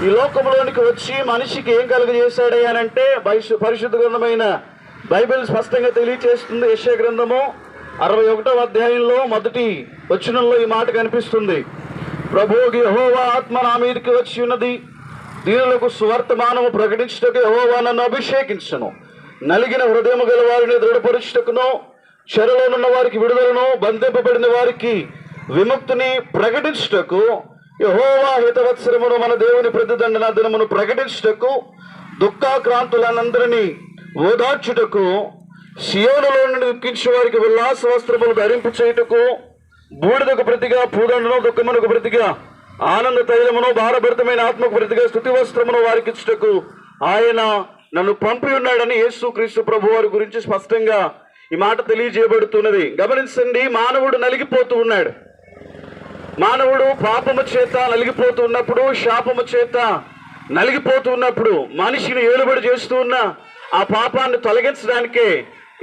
ఈ లోకంలోనికి వచ్చి మనిషికి ఏం కలుగజేశాడు అని అంటే పరిశుద్ధ గ్రంథమైన బైబిల్ స్పష్టంగా తెలియచేస్తుంది. యెషయా గ్రంథము 61వ అధ్యాయంలో మొదటి వచనంలో ఈ మాట కనిపిస్తుంది. ప్రభువు యెహోవా ఆత్మ నా మీదకి వచ్చి ఉన్నది, దీనులకు సువర్తమానము ప్రకటించుటకు యెహోవా నన్ను అభిషేకించును, నలిగిన హృదయము గల వారిని దృఢపరుచుటకును, చెరలోనున్న వారికి విడుదలను, బంధింపబడిన వారికి విముక్తిని ప్రకటించుటకు, యెహోవా హితవత్సరమును మన దేవుని ప్రతిదండన దినమును ప్రకటించుటకు, దుఃఖాక్రాంతులందరినీ ఓదార్చుటకు, సియోనులో నుండి దుఃఖించే వారికి ఉల్లాస వస్త్రములు ధరింపు చేయుటకు, బూడిదకు ప్రతిగా పూదండను, దుఃఖమునకు ప్రతిగా ఆనంద తైలమును, భారభరితమైన ఆత్మకు ప్రతిగా స్తుతి వస్త్రమును వారికి ఇచ్చుటకు ఆయన నన్ను పంపి ఉన్నాడని యేసుక్రీస్తు ప్రభు వారి గురించి స్పష్టంగా ఈ మాట తెలియజేయబడుతున్నది. గమనించండి, మానవుడు నలిగిపోతూ ఉన్నాడు. మానవుడు పాపము చేత నలిగిపోతూ ఉన్నప్పుడు, శాపము చేత నలిగిపోతూ ఉన్నప్పుడు, మనిషిని ఏలుబడి చేస్తూ ఉన్న ఆ పాపాన్ని తొలగించడానికే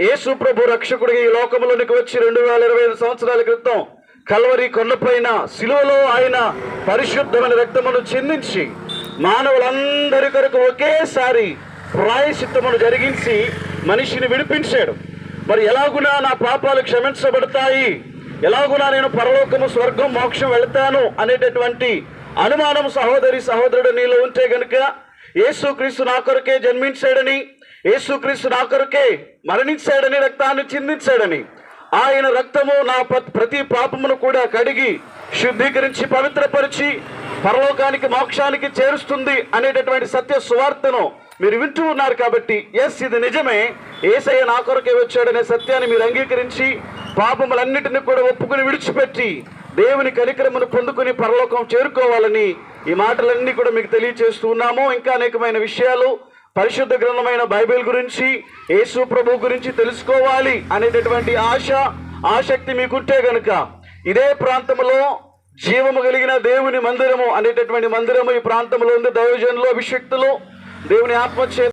యేసు ప్రభు రక్షకుడిగా ఈ లోకంలోనికి వచ్చి 2025 సంవత్సరాల క్రితం కల్వరి కొండపైన శిలువలో ఆయన పరిశుద్ధమైన రక్తమును చిందించి మానవులందరి కొరకు ఒకేసారి ప్రాయశ్చిత్తమును జరిగించి మనిషిని విడిపించాడు. మరి ఎలాగునా నా పాపాలు క్షమించబడతాయి, ఎలాగునా నేను పరలోకము, స్వర్గం, మోక్షం వెళతాను అనేటటువంటి అనుమానం సహోదరి సహోదరుడు నీలో ఉంటే గనుక, యేసుక్రీస్తు నా కొరకే జన్మించాడని, యేసుక్రీస్తు నా కొరకే మరణించాడని, రక్తాన్ని చిందించాడని, ఆయన రక్తము నా ప్రతి పాపమును కూడా కడిగి శుద్ధీకరించి పవిత్రపరిచి పరలోకానికి, మోక్షానికి చేరుస్తుంది అనేటటువంటి సత్య సువార్తను మీరు వింటూ ఉన్నారు. కాబట్టి ఇది నిజమే, యేసయ్య నా కొరకే వచ్చాడనే సత్యాన్ని మీరు అంగీకరించి పాపములన్నిటిని కూడా ఒప్పుకుని విడిచిపెట్టి దేవుని కనికరమును పొందుకుని పరలోకం చేరుకోవాలని ఈ మాటలన్నీ కూడా మీకు తెలియచేస్తూ ఉన్నాము. ఇంకా అనేకమైన విషయాలు పరిశుద్ధ గ్రంథమైన బైబిల్ గురించి, యేసు ప్రభు గురించి తెలుసుకోవాలి అనేటటువంటి ఆసక్తి మీకుంటే గనుక, ఇదే ప్రాంతంలో జీవము కలిగిన దేవుని మందిరము అనేటటువంటి మందిరము ఈ ప్రాంతంలో ఉంది. దైవజనులు, అభిషక్తులు, దేవుని ఆత్మ